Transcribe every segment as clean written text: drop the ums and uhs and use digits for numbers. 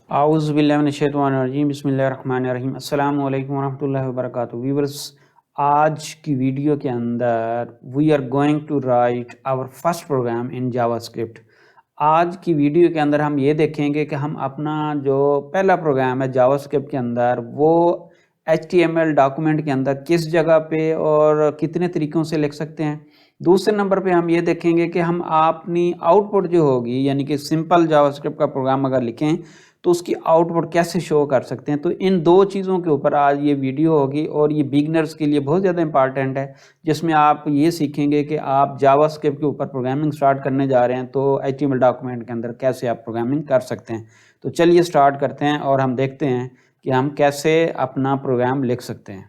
आऊज़ुबिल्लाहिमिनश्शैतानिर्रजीम बिस्मिल्लाहिर्रहमानिर्रहीम अस्सलामु अलैकुम वरहमतुल्लाहि वबरकातुहू। व्यूअर्स, आज की वीडियो के अंदर we are going to write our first program in JavaScript. आज की वीडियो के अंदर हम ये देखेंगे कि हम अपना जो पहला प्रोग्राम है जावास्क्रिप्ट के अंदर वो HTML डॉक्यूमेंट के अंदर किस जगह पे और कितने तरीक़ों से लिख सकते हैं। दूसरे नंबर पे हम ये देखेंगे कि हम अपनी आउटपुट जो होगी, यानी कि सिंपल जावास्क्रिप्ट का प्रोग्राम अगर लिखें तो उसकी आउटपुट कैसे शो कर सकते हैं। तो इन दो चीज़ों के ऊपर आज ये वीडियो होगी और ये बिगनर्स के लिए बहुत ज़्यादा इंपॉर्टेंट है, जिसमें आप ये सीखेंगे कि आप जावास्क्रिप्ट के ऊपर प्रोग्रामिंग स्टार्ट करने जा रहे हैं तो HTML डॉक्यूमेंट के अंदर कैसे आप प्रोग्रामिंग कर सकते हैं। तो चलिए स्टार्ट करते हैं और हम देखते हैं कि हम कैसे अपना प्रोग्राम लिख सकते हैं।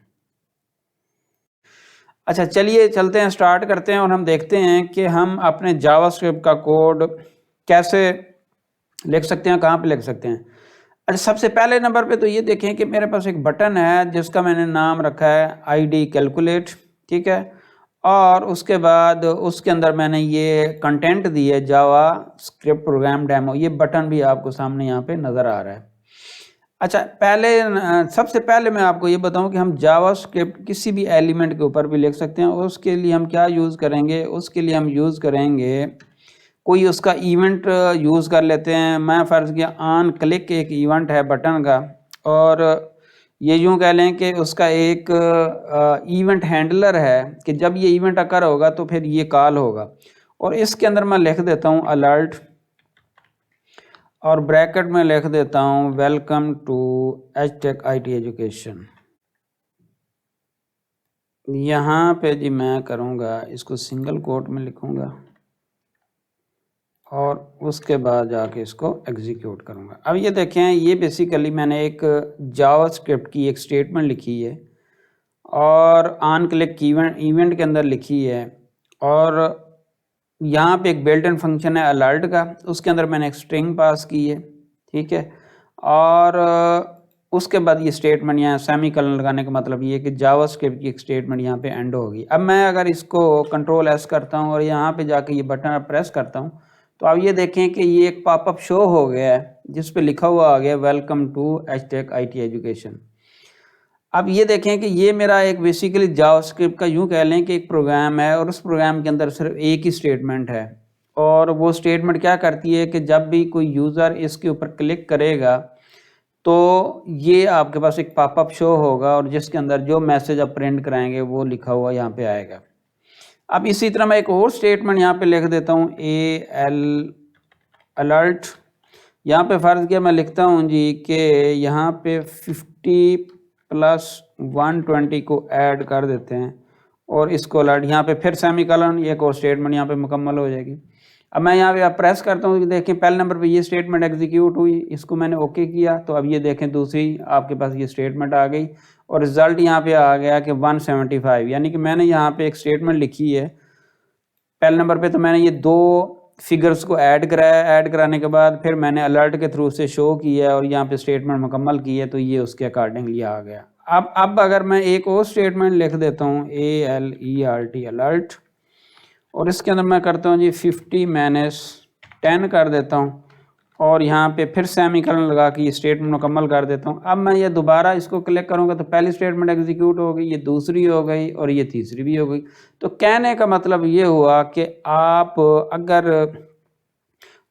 अच्छा, चलिए चलते हैं, स्टार्ट करते हैं और हम देखते हैं कि हम अपने जावास्क्रिप्ट का कोड कैसे लिख सकते हैं, कहाँ पे लिख सकते हैं। अच्छा, सबसे पहले नंबर पे तो ये देखें कि मेरे पास एक बटन है जिसका मैंने नाम रखा है ID कैलकुलेट, ठीक है। और उसके बाद उसके अंदर मैंने ये कंटेंट दी है जावा स्क्रिप्ट प्रोग्राम डेमो। ये बटन भी आपको सामने यहाँ पे नज़र आ रहा है। अच्छा, सबसे पहले मैं आपको ये बताऊं कि हम जावास्क्रिप्ट किसी भी एलिमेंट के ऊपर भी लिख सकते हैं। उसके लिए हम क्या यूज़ करेंगे, उसके लिए हम यूज़ करेंगे कोई उसका इवेंट यूज़ कर लेते हैं। मैं फ़र्ज़ किया ऑन क्लिक एक इवेंट है बटन का, और ये यूँ कह लें कि उसका एक इवेंट हैंडलर है कि जब ये इवेंट अकर होगा तो फिर ये कॉल होगा। और इसके अंदर मैं लिख देता हूँ अलर्ट, और ब्रैकेट में लिख देता हूँ वेलकम टू एचटेक IT एजुकेशन। यहाँ पे जी मैं करूँगा इसको सिंगल कोट में लिखूँगा और उसके बाद जाके इसको एग्जीक्यूट करूँगा। अब ये देखें, ये बेसिकली मैंने एक जावास्क्रिप्ट की एक स्टेटमेंट लिखी है और ऑन क्लिक इवेंट के अंदर लिखी है, और यहाँ पे एक बिल्ट इन फंक्शन है अलर्ट का, उसके अंदर मैंने एक स्ट्रिंग पास की है, ठीक है। और उसके बाद ये स्टेटमेंट यहाँ सेमीकोलन लगाने का मतलब ये है कि जावास्क्रिप्ट की एक स्टेटमेंट यहाँ पे एंड होगी। अब मैं अगर इसको कंट्रोल S करता हूँ और यहाँ पे जाके ये बटन प्रेस करता हूँ तो अब ये देखें कि ये एक पॉपअप शो हो गया है जिस पे लिखा हुआ आ गया वेलकम टू एचटेक IT एजुकेशन। अब ये देखें कि ये मेरा एक बेसिकली जावास्क्रिप्ट का यूँ कह लें कि एक प्रोग्राम है, और उस प्रोग्राम के अंदर सिर्फ एक ही स्टेटमेंट है, और वो स्टेटमेंट क्या करती है कि जब भी कोई यूज़र इसके ऊपर क्लिक करेगा तो ये आपके पास एक पॉपअप शो होगा और जिसके अंदर जो मैसेज आप प्रिंट कराएंगे वो लिखा हुआ यहाँ पे आएगा। अब इसी तरह मैं एक और स्टेटमेंट यहाँ पे लिख देता हूँ AL अलर्ट। यहाँ पे फ़र्ज़ किया मैं लिखता हूँ जी कि यहाँ पे 50 + 120 को ऐड कर देते हैं और इसको अलर्ट, यहाँ पे फिर सेमीकोलन, एक और स्टेटमेंट यहाँ पे मुकम्मल हो जाएगी। अब मैं यहाँ पे आप प्रेस करता हूँ, देखें पहले नंबर पे ये स्टेटमेंट एग्जीक्यूट हुई, इसको मैंने ओके किया तो अब ये देखें दूसरी आपके पास ये स्टेटमेंट आ गई और रिज़ल्ट यहाँ पे आ गया कि 175। यानी कि मैंने यहाँ पे एक स्टेटमेंट लिखी है पहले नंबर पे, तो मैंने ये दो फिगर्स को ऐड कराया, ऐड कराने के बाद फिर मैंने अलर्ट के थ्रू से शो किया और यहाँ पे स्टेटमेंट मुकम्मल की है, तो ये उसके अकॉर्डिंगली आ गया। अब अगर मैं एक और स्टेटमेंट लिख देता हूँ ALERT अलर्ट, और इसके अंदर मैं करता हूँ जी 50 - 10 कर देता हूँ और यहाँ पे फिर सेमीकोलन लगा के ये स्टेटमेंट मुकम्मल कर देता हूँ। अब मैं ये दोबारा इसको क्लिक करूँगा तो पहली स्टेटमेंट एग्जीक्यूट हो गई, ये दूसरी हो गई और ये तीसरी भी हो गई। तो कहने का मतलब ये हुआ कि आप अगर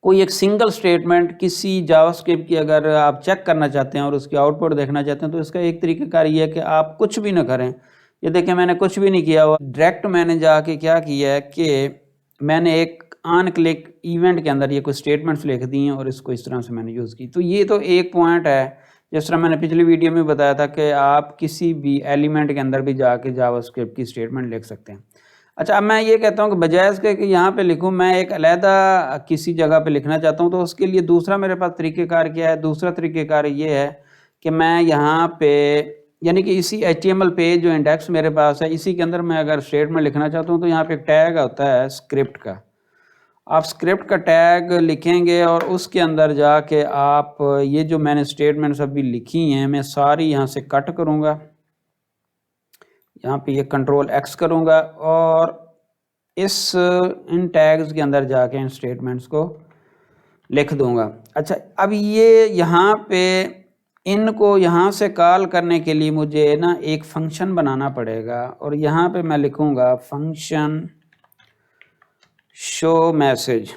कोई एक सिंगल स्टेटमेंट किसी जावास्क्रिप्ट की अगर आप चेक करना चाहते हैं और उसकी आउटपुट देखना चाहते हैं तो इसका एक तरीक़ाकार ये है कि आप कुछ भी ना करें। ये देखें मैंने कुछ भी नहीं किया हुआ, डायरेक्ट मैंने जाके क्या किया है कि मैंने एक ऑन क्लिक इवेंट के अंदर ये कुछ स्टेटमेंट्स लिख दी हैं और इसको इस तरह से मैंने यूज़ की। तो ये तो एक पॉइंट है, जिस तरह मैंने पिछली वीडियो में बताया था कि आप किसी भी एलिमेंट के अंदर भी जाके जावास्क्रिप्ट की स्टेटमेंट लिख सकते हैं। अच्छा, अब मैं ये कहता हूँ कि बजाय इसके कि यहाँ पे लिखूँ, मैं एक अलहदा किसी जगह पे लिखना चाहता हूँ, तो उसके लिए दूसरा मेरे पास तरीक़ेकार क्या है, दूसरा तरीक़ेकार ये है कि मैं यहाँ पे यानी कि इसी HTML पेज जो इंडेक्स मेरे पास है इसी के अंदर मैं अगर स्टेटमेंट लिखना चाहता हूँ तो यहाँ पे एक टैग होता है स्क्रिप्ट का। आप स्क्रिप्ट का टैग लिखेंगे और उसके अंदर जाके आप ये जो मैंने स्टेटमेंट्स अभी लिखी हैं मैं सारी यहाँ से कट करूँगा, यहाँ पे ये कंट्रोल X करूँगा और इन टैग्स के अंदर जाके इन स्टेटमेंट्स को लिख दूंगा। अच्छा, अब ये यहाँ पे इनको यहाँ से कॉल करने के लिए मुझे ना एक फंक्शन बनाना पड़ेगा और यहाँ पे मैं लिखूंगा फंक्शन शो मैसेज।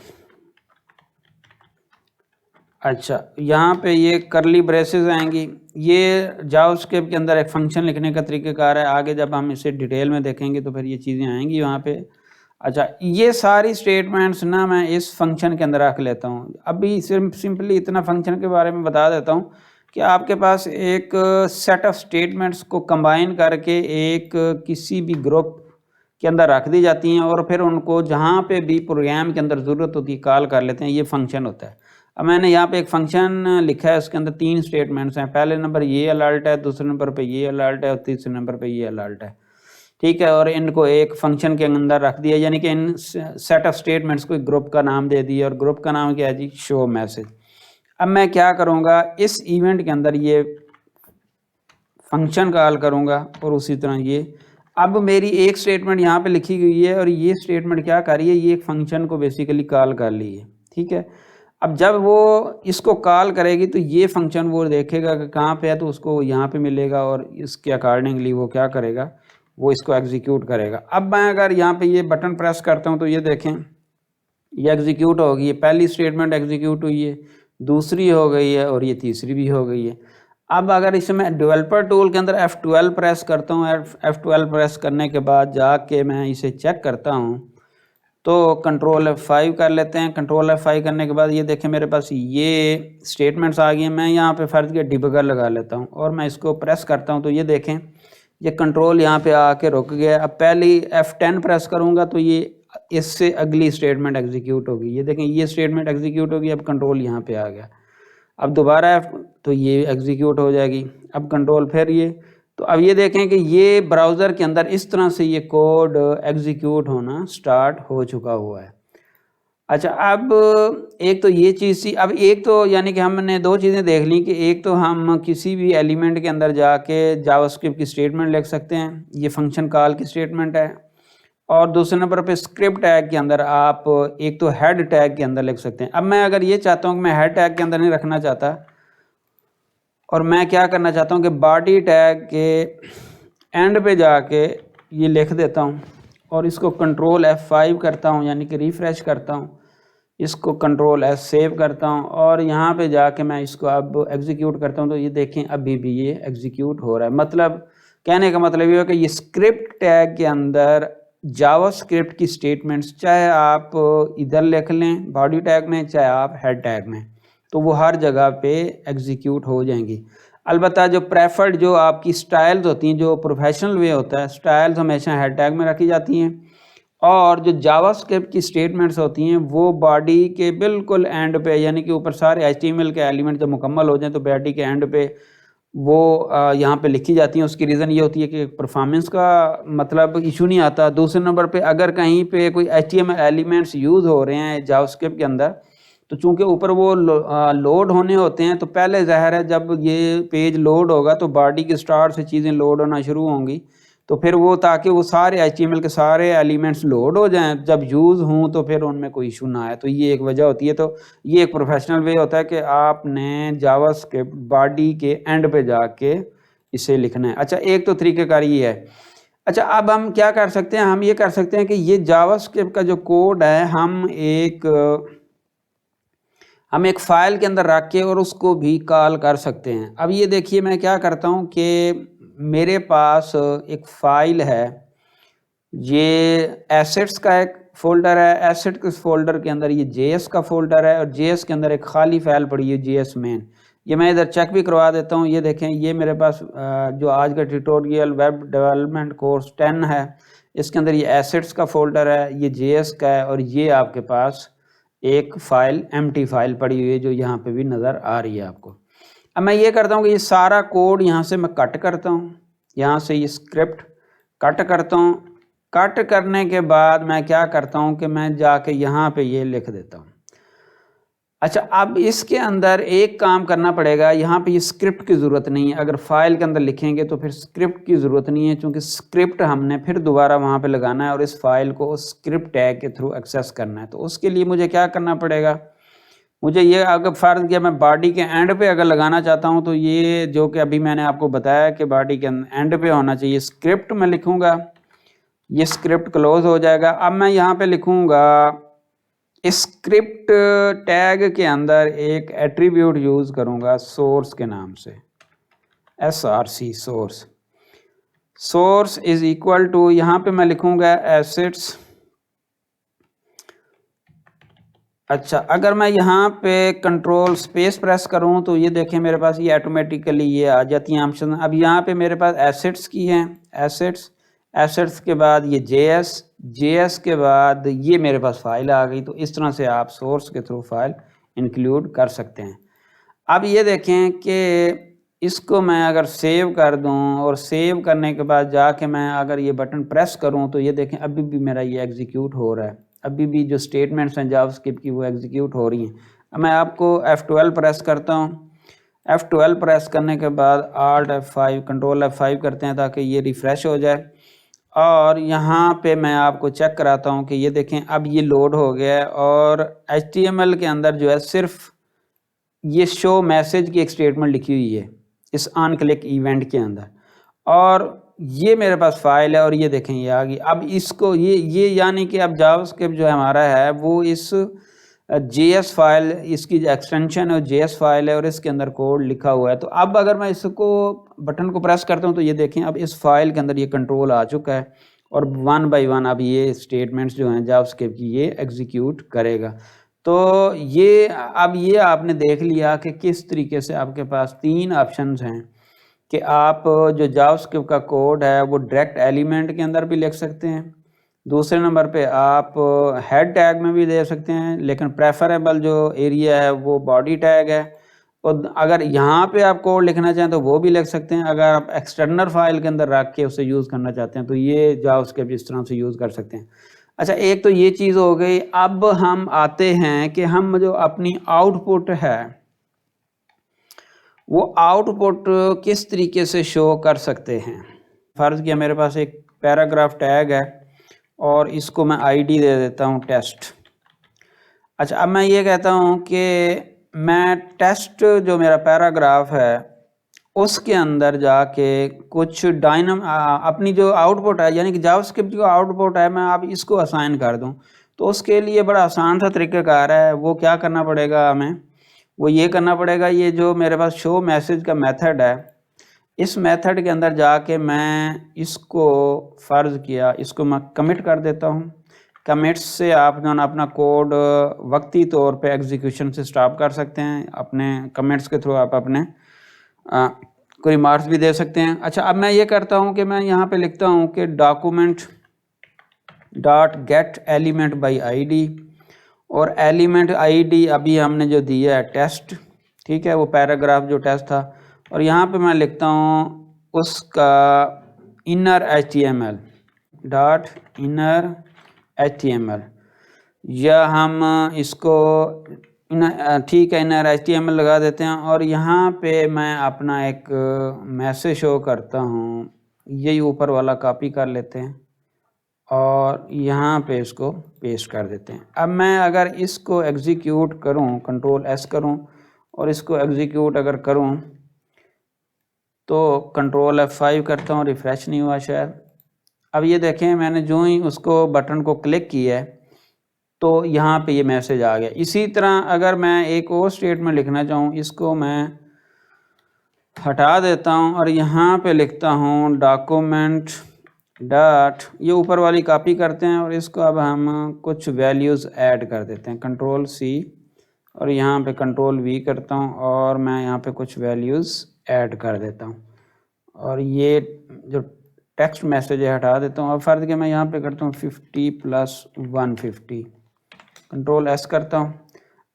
अच्छा, यहाँ पे ये करली ब्रेसेस आएंगी। ये जावास्क्रिप्ट के अंदर एक फंक्शन लिखने का तरीक़ाकार है, आगे जब हम इसे डिटेल में देखेंगे तो फिर ये चीज़ें आएंगी वहाँ पे। अच्छा, ये सारी स्टेटमेंट्स ना मैं इस फंक्शन के अंदर रख लेता हूँ। अभी सिंपली इतना फंक्शन के बारे में बता देता हूँ कि आपके पास एक सेट ऑफ स्टेटमेंट्स को कंबाइन करके एक किसी भी ग्रुप के अंदर रख दी जाती हैं और फिर उनको जहाँ पे भी प्रोग्राम के अंदर ज़रूरत होती है कॉल कर लेते हैं। ये फंक्शन होता है। अब मैंने यहाँ पे एक फंक्शन लिखा है, उसके अंदर 3 स्टेटमेंट्स हैं। पहले नंबर ये अलर्ट है, दूसरे नंबर पे ये अलर्ट है और तीसरे नंबर पे ये अलर्ट है, ठीक है। और इनको एक फंक्शन के अंदर रख दिया, यानी कि इन सेट ऑफ स्टेटमेंट्स को एक ग्रुप का नाम दे दिया और ग्रुप का नाम क्या है जी, शो मैसेज। अब मैं क्या करूँगा, इस इवेंट के अंदर ये फंक्शन कॉल करूँगा और उसी तरह ये, अब मेरी एक स्टेटमेंट यहाँ पे लिखी गई है और ये स्टेटमेंट क्या कर रही है, ये एक फंक्शन को बेसिकली कॉल कर ली है, ठीक है। अब जब वो इसको कॉल करेगी तो ये फंक्शन वो देखेगा कि कहाँ पे है, तो उसको यहाँ पे मिलेगा और इसके अकॉर्डिंगली वो क्या करेगा, वो इसको एग्जीक्यूट करेगा। अब मैं अगर यहाँ पे ये बटन प्रेस करता हूँ तो ये देखें, ये एग्जीक्यूट हो गई है। पहली स्टेटमेंट एग्जीक्यूट हुई है, दूसरी हो गई है और ये तीसरी भी हो गई है। अब अगर इसे मैं डेवलपर टूल के अंदर F12 प्रेस करता हूँ, F12 प्रेस करने के बाद जाके मैं इसे चेक करता हूँ तो कंट्रोल F5 कर लेते हैं। कंट्रोल F5 करने के बाद ये देखें मेरे पास ये स्टेटमेंट्स आ गई हैं। मैं यहाँ पे फ़र्ज़ किया डिबगर लगा लेता हूँ और मैं इसको प्रेस करता हूँ तो ये देखें ये कंट्रोल यहाँ पे आके रुक गया। अब पहली F10 प्रेस करूँगा तो ये इससे अगली स्टेटमेंट एग्जीक्यूट होगी। ये देखें ये स्टेटमेंट एग्जीक्यूट होगी, अब कंट्रोल यहाँ पे आ गया। अब दोबारा तो ये एग्जीक्यूट हो जाएगी, अब कंट्रोल फिर ये। तो अब ये देखें कि ये ब्राउज़र के अंदर इस तरह से ये कोड एग्जीक्यूट होना स्टार्ट हो चुका हुआ है। अच्छा, अब एक तो ये चीज़ थी। अब एक तो यानी कि हमने 2 चीज़ें देख ली कि एक तो हम किसी भी एलिमेंट के अंदर जाके जावास्क्रिप्ट की स्टेटमेंट लिख सकते हैं, ये फंक्शन कॉल की स्टेटमेंट है। और दूसरे नंबर पे स्क्रिप्ट टैग के अंदर आप एक तो हेड टैग के अंदर लिख सकते हैं। अब मैं अगर ये चाहता हूँ कि मैं हेड टैग के अंदर नहीं रखना चाहता और मैं क्या करना चाहता हूँ कि बॉडी टैग के एंड पे जाके ये लिख देता हूँ और इसको कंट्रोल F5 करता हूँ, यानी कि रिफ़्रेश करता हूँ, इसको कंट्रोल S सेव करता हूँ और यहाँ पे जाके मैं इसको अब एग्जीक्यूट करता हूँ तो ये देखें अभी भी ये एग्जीक्यूट हो रहा है। मतलब कहने का मतलब ये है कि ये स्क्रिप्ट टैग के अंदर जावास्क्रिप्ट की स्टेटमेंट्स चाहे आप इधर लिख लें बॉडी टैग में, चाहे आप हेड टैग में, तो वो हर जगह पे एग्जीक्यूट हो जाएंगी। अलबत्ता जो प्रेफर्ड जो आपकी स्टाइल्स होती हैं, जो प्रोफेशनल वे होता है, स्टाइल्स हमेशा हेड टैग में रखी जाती हैं और जो जावास्क्रिप्ट की स्टेटमेंट्स होती हैं वो बॉडी के बिल्कुल एंड पे, यानी कि ऊपर सारे HTML के एलिमेंट जब मुकम्मल हो जाएं तो बॉडी के एंड पे वो यहाँ पे लिखी जाती हैं। उसकी रीज़न ये होती है कि परफॉर्मेंस का मतलब इशू नहीं आता। दूसरे नंबर पे अगर कहीं पे कोई HTML एलिमेंट्स यूज़ हो रहे हैं जावास्क्रिप्ट के अंदर तो चूंकि ऊपर वो लोड होने होते हैं तो पहले ज़ाहिर है जब ये पेज लोड होगा तो बॉडी के स्टार्ट से चीज़ें लोड होना शुरू होंगी, तो फिर वो ताकि वो सारे HTML के सारे एलिमेंट्स लोड हो जाएं जब यूज़ हों तो फिर उनमें कोई इशू ना आए, तो ये एक वजह होती है। तो ये एक प्रोफेशनल वे होता है कि आपने जावास्क्रिप्ट बॉडी के एंड पे जाके इसे लिखना है। अच्छा, एक तो तरीक़ेकार ये है। अच्छा, अब हम क्या कर सकते हैं, हम ये कर सकते हैं कि ये जावास्क्रिप्ट का जो कोड है हम एक फ़ाइल के अंदर रख के और उसको भी कॉल कर सकते हैं। अब ये देखिए मैं क्या करता हूँ कि मेरे पास एक फ़ाइल है, ये एसेट्स का एक फ़ोल्डर है। एसेट के फोल्डर के अंदर ये JS का फ़ोल्डर है और JS के अंदर एक खाली फ़ाइल पड़ी है JS मेन। ये मैं इधर चेक भी करवा देता हूँ। ये देखें ये मेरे पास जो आज का ट्यूटोरियल वेब डेवलपमेंट कोर्स 10 है, इसके अंदर ये एसेट्स का फ़ोल्डर है, ये JS का है और ये आपके पास एक फ़ाइल एम्प्टी फ़ाइल पड़ी हुई है जो यहाँ पे भी नज़र आ रही है आपको। अब मैं ये करता हूँ कि ये सारा कोड यहाँ से मैं कट करता हूँ, यहाँ से ये स्क्रिप्ट कट करता हूँ। कट करने के बाद मैं क्या करता हूँ कि मैं जाके यहाँ पे ये लिख देता हूँ। अच्छा, अब इसके अंदर एक काम करना पड़ेगा, यहाँ पे ये स्क्रिप्ट की ज़रूरत नहीं है। अगर फाइल के अंदर लिखेंगे तो फिर स्क्रिप्ट की ज़रूरत नहीं है, क्योंकि स्क्रिप्ट हमने फिर दोबारा वहाँ पे लगाना है और इस फाइल को स्क्रिप्ट टैग के थ्रू एक्सेस करना है। तो उसके लिए मुझे क्या करना पड़ेगा, मुझे ये अगर फ़र्ज़ किया मैं बॉडी के एंड पे अगर लगाना चाहता हूँ तो ये जो कि अभी मैंने आपको बताया कि बॉडी के एंड पे होना चाहिए। स्क्रिप्ट में लिखूँगा, ये स्क्रिप्ट क्लोज़ हो जाएगा। अब मैं यहाँ पे लिखूँगा स्क्रिप्ट टैग के अंदर एक एट्रीब्यूट यूज़ करूँगा सोर्स के नाम से, SRC source. Source is equal to, यहाँ पे मैं लिखूँगा एसेट्स। अच्छा, अगर मैं यहाँ पे कंट्रोल स्पेस प्रेस करूँ तो ये देखें मेरे पास ये ऑटोमेटिकली ये आ जाती हैं ऑप्शन। अब यहाँ पे मेरे पास एसेट्स की हैं, एसेट्स के बाद ये जेएस के बाद ये मेरे पास फाइल आ गई। तो इस तरह से आप सोर्स के थ्रू फाइल इंक्लूड कर सकते हैं। अब ये देखें कि इसको मैं अगर सेव कर दूं और सेव करने के बाद जाके मैं अगर ये बटन प्रेस करूं तो ये देखें अभी भी मेरा ये एग्जीक्यूट हो रहा है, अभी भी जो स्टेटमेंट्स हैं जावास्क्रिप्ट की वो एग्जीक्यूट हो रही हैं। अब मैं आपको F12 प्रेस करता हूँ। F12 प्रेस करने के बाद Alt F5 कंट्रोल F5 करते हैं ताकि ये रिफ़्रेश हो जाए। और यहाँ पे मैं आपको चेक कराता हूँ कि ये देखें अब ये लोड हो गया है और HTML के अंदर जो है सिर्फ ये शो मैसेज की एक स्टेटमेंट लिखी हुई है इस ऑन क्लिक इवेंट के अंदर, और ये मेरे पास फाइल है और ये देखें ये आ गई। अब इसको ये यानी कि अब जावास्क्रिप्ट जो हमारा है वो इस JS फाइल, इसकी जो एक्सटेंशन है वो JS फाइल है और इसके अंदर कोड लिखा हुआ है। तो अब अगर मैं इसको बटन को प्रेस करता हूँ तो ये देखें अब इस फाइल के अंदर ये कंट्रोल आ चुका है और 1 बाय 1 अब ये स्टेटमेंट्स जो हैं जावास्क्रिप्ट की ये एग्जीक्यूट करेगा। तो ये अब ये आपने देख लिया कि किस तरीके से आपके पास 3 ऑप्शंस हैं कि आप जो जावास्क्रिप्ट का कोड है वो डायरेक्ट एलिमेंट के अंदर भी लिख सकते हैं, दूसरे नंबर पे आप हेड टैग में भी दे सकते हैं, लेकिन प्रेफरेबल जो एरिया है वो बॉडी टैग है। और अगर यहाँ पे आप कोड लिखना चाहें तो वो भी लिख सकते हैं। अगर आप एक्सटर्नल फाइल के अंदर रख के उसे यूज़ करना चाहते हैं तो ये जावास्क्रिप्ट इस तरह से यूज़ कर सकते हैं। अच्छा, एक तो ये चीज़ हो गई। अब हम आते हैं कि हम जो अपनी आउटपुट है वो आउटपुट किस तरीके से शो कर सकते हैं। फ़र्ज़ किया मेरे पास एक पैराग्राफ टैग है और इसको मैं आईडी दे देता हूँ टेस्ट। अच्छा, अब मैं ये कहता हूँ कि मैं टेस्ट जो मेरा पैराग्राफ है उसके अंदर जाके कुछ अपनी जो आउटपुट है यानी कि जावास्क्रिप्ट जो आउटपुट है मैं अब इसको असाइन कर दूं। तो उसके लिए बड़ा आसान सा तरीक़ाकार है। वो क्या करना पड़ेगा हमें, वो ये करना पड़ेगा, ये जो मेरे पास शो मैसेज का मेथड है इस मेथड के अंदर जाके मैं इसको फ़र्ज़ किया इसको मैं कमिट कर देता हूँ। कमिट्स से आप जो ना अपना कोड वक्ती तौर पे एग्जीक्यूशन से स्टॉप कर सकते हैं। अपने कमिट्स के थ्रू आप अपने कोई रिमार्क्स भी दे सकते हैं। अच्छा, अब मैं ये करता हूँ कि मैं यहाँ पे लिखता हूँ कि document dot gate element by ID, और एलिमेंट आईडी अभी हमने जो दिया है टेस्ट, ठीक है, वो पैराग्राफ जो टेस्ट था, और यहाँ पे मैं लिखता हूँ उसका inner HTML dot inner HTML, या हम इसको ठीक है इनर HTML लगा देते हैं। और यहाँ पे मैं अपना एक मैसेज शो करता हूँ, यही ऊपर वाला कॉपी कर लेते हैं और यहाँ पे इसको पेस्ट कर देते हैं। अब मैं अगर इसको एग्जीक्यूट करूँ, कंट्रोल S करूँ और इसको एग्जीक्यूट अगर करूँ तो कंट्रोल F5 करता हूँ, रिफ़्रेश नहीं हुआ शायद। अब ये देखें मैंने जो ही उसको बटन को क्लिक किया है तो यहाँ पे ये मैसेज आ गया। इसी तरह अगर मैं एक और स्टेटमेंट लिखना चाहूँ इसको मैं हटा देता हूँ और यहाँ पे लिखता हूँ डॉक्यूमेंट डॉट, ये ऊपर वाली कॉपी करते हैं और इसको अब हम कुछ वैल्यूज़ ऐड कर देते हैं, कंट्रोल C और यहाँ पे कंट्रोल V करता हूँ और मैं यहाँ पे कुछ वैल्यूज़ ऐड कर देता हूँ और ये जो टेक्स्ट मैसेज है हटा देता हूँ। अब फ़र्ज़ के मैं यहाँ पे करता हूँ 50 + 150, कंट्रोल S करता हूँ।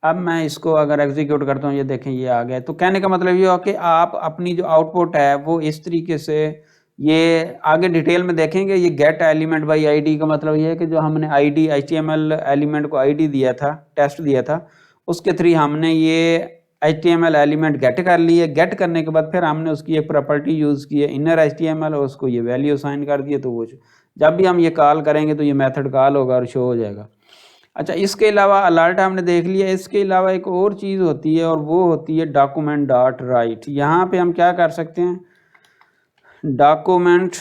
अब मैं इसको अगर एग्जीक्यूट करता हूँ ये देखें ये आ गया। तो कहने का मतलब ये हो कि आप अपनी जो आउटपुट है वो इस तरीके से, ये आगे डिटेल में देखेंगे। ये गेट एलिमेंट बाई आईडी का मतलब ये है कि जो हमने आईडी HTML एलिमेंट को आईडी दिया था, टेस्ट दिया था, उसके थ्रू हमने ये HTML एलिमेंट गेट कर लिए। गेट करने के बाद फिर हमने उसकी एक प्रॉपर्टी यूज़ की है इनर HTML और उसको ये वैल्यू असाइन कर दिए। तो वो जब भी हम ये कॉल करेंगे तो ये मेथड कॉल होगा और शो हो जाएगा। अच्छा, इसके अलावा अलर्ट हमने देख लिया, इसके अलावा एक और चीज़ होती है और वो होती है डॉक्यूमेंट डॉट राइट। यहाँ पे हम क्या कर सकते हैं, डॉक्यूमेंट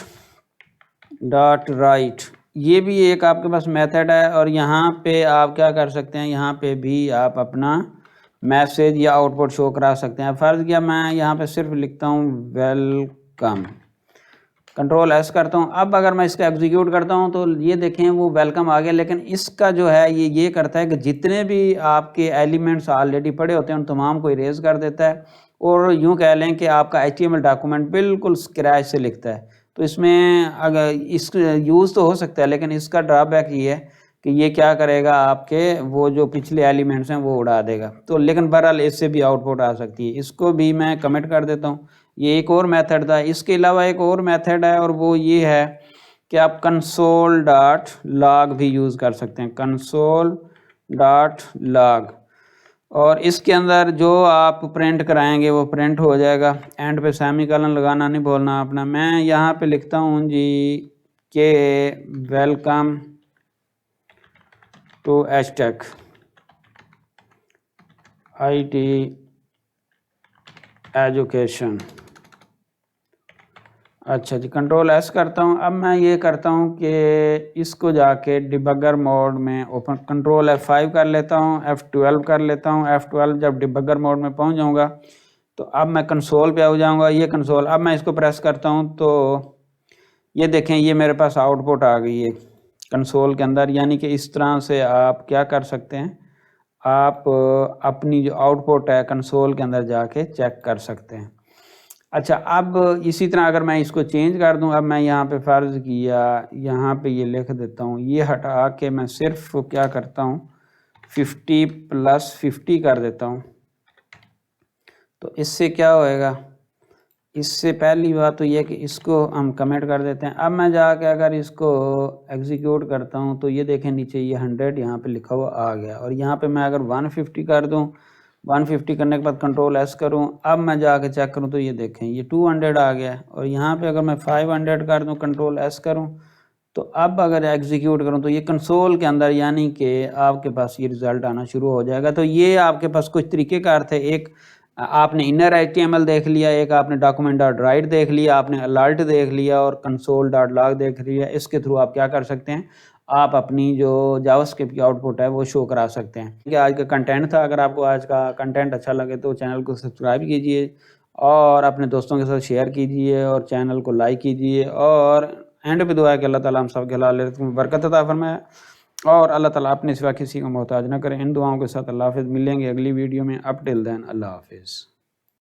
डॉट राइट, ये भी एक आपके पास मेथड है और यहाँ पे आप क्या कर सकते हैं, यहाँ पे भी आप अपना मैसेज या आउटपुट शो करा सकते हैं। फ़र्ज़ किया मैं यहाँ पे सिर्फ लिखता हूँ वेलकम, कंट्रोल एस करता हूँ। अब अगर मैं इसका एग्जीक्यूट करता हूँ तो ये देखें वो वेलकम आ गया, लेकिन इसका जो है ये करता है कि जितने भी आपके एलिमेंट्स ऑलरेडी पड़े होते हैं उन तमाम को इरेज कर देता है और यूँ कह लें कि आपका HTML डॉक्यूमेंट बिल्कुल स्क्रैच से लिखता है। तो इसमें अगर इस यूज़ तो हो सकता है, लेकिन इसका ड्रॉबैक ये है कि ये क्या करेगा, आपके वो जो पिछले एलिमेंट्स हैं वो उड़ा देगा। तो लेकिन बहरहाल इससे भी आउटपुट आ सकती है। इसको भी मैं कमेंट कर देता हूँ। ये एक और मेथड था। इसके अलावा एक और मेथड है और वो ये है कि आप कंसोल डॉट लॉग भी यूज़ कर सकते हैं, कंसोल डॉट लॉग, और इसके अंदर जो आप प्रिंट कराएंगे वो प्रिंट हो जाएगा। एंड पे सेमीकोलन लगाना नहीं भूलना अपना। मैं यहाँ पे लिखता हूँ जी के वेलकम टू एचटेक IT एजुकेशन। अच्छा जी, कंट्रोल एस करता हूँ। अब मैं ये करता हूँ कि इसको जाके डिबगर मोड में ओपन, कंट्रोल F5 कर लेता हूँ, F12 कर लेता हूँ। F12 जब डिबगर मोड में पहुँच जाऊँगा तो अब मैं कंसोल पे आ जाऊँगा। ये कंसोल, अब मैं इसको प्रेस करता हूँ तो ये देखें ये मेरे पास आउटपुट आ गई है कंसोल के अंदर। यानी कि इस तरह से आप क्या कर सकते हैं, आप अपनी जो आउटपुट है कंसोल के अंदर जाके चेक कर सकते हैं। अच्छा, अब इसी तरह अगर मैं इसको चेंज कर दूं, अब मैं यहाँ पे फ़र्ज़ किया, यहाँ पे ये लिख देता हूँ, ये हटा के मैं सिर्फ क्या करता हूँ 50 + 50 कर देता हूँ। तो इससे क्या होएगा, इससे पहली बात तो ये कि इसको हम कमेंट कर देते हैं। अब मैं जाके अगर इसको एग्जीक्यूट करता हूँ तो ये देखें नीचे ये 100 यहाँ पे लिखा हुआ आ गया, और यहाँ पे मैं अगर 150 कर दूँ, 150 करने के बाद कंट्रोल एस करूँ, अब मैं जाके चेक करूँ तो ये देखें ये 200 आ गया। और यहाँ पे अगर मैं 500 कर दूँ, कंट्रोल एस करूँ, तो अब अगर एग्जीक्यूट करूँ तो ये कंसोल के अंदर यानी कि आपके पास ये रिज़ल्ट आना शुरू हो जाएगा। तो ये आपके पास कुछ तरीक़ेकार थे। एक आपने इनर HTML देख लिया, एक आपने डॉक्यूमेंट डॉट राइट देख लिया, आपने अलर्ट देख लिया और कंसोल डॉट लॉग देख लिया। इसके थ्रू आप क्या कर सकते हैं, आप अपनी जो जावास्क्रिप्ट की आउटपुट है वो शो करा सकते हैं। कि आज का कंटेंट था। अगर आपको आज का कंटेंट अच्छा लगे तो चैनल को सब्सक्राइब कीजिए और अपने दोस्तों के साथ शेयर कीजिए और चैनल को लाइक कीजिए। और एंड पे दुआ है कि अल्लाह ताला हम सब के हलाल रिज़्क़ में बरकत अता फरमाए और अल्लाह ताला अपने सिवा किसी को मोहताज ना करें। इन दुआओं के साथ अल्लाह हाफ़िज़। मिलेंगे अगली वीडियो में। अप टिल देन अल्लाह हाफ़िज़।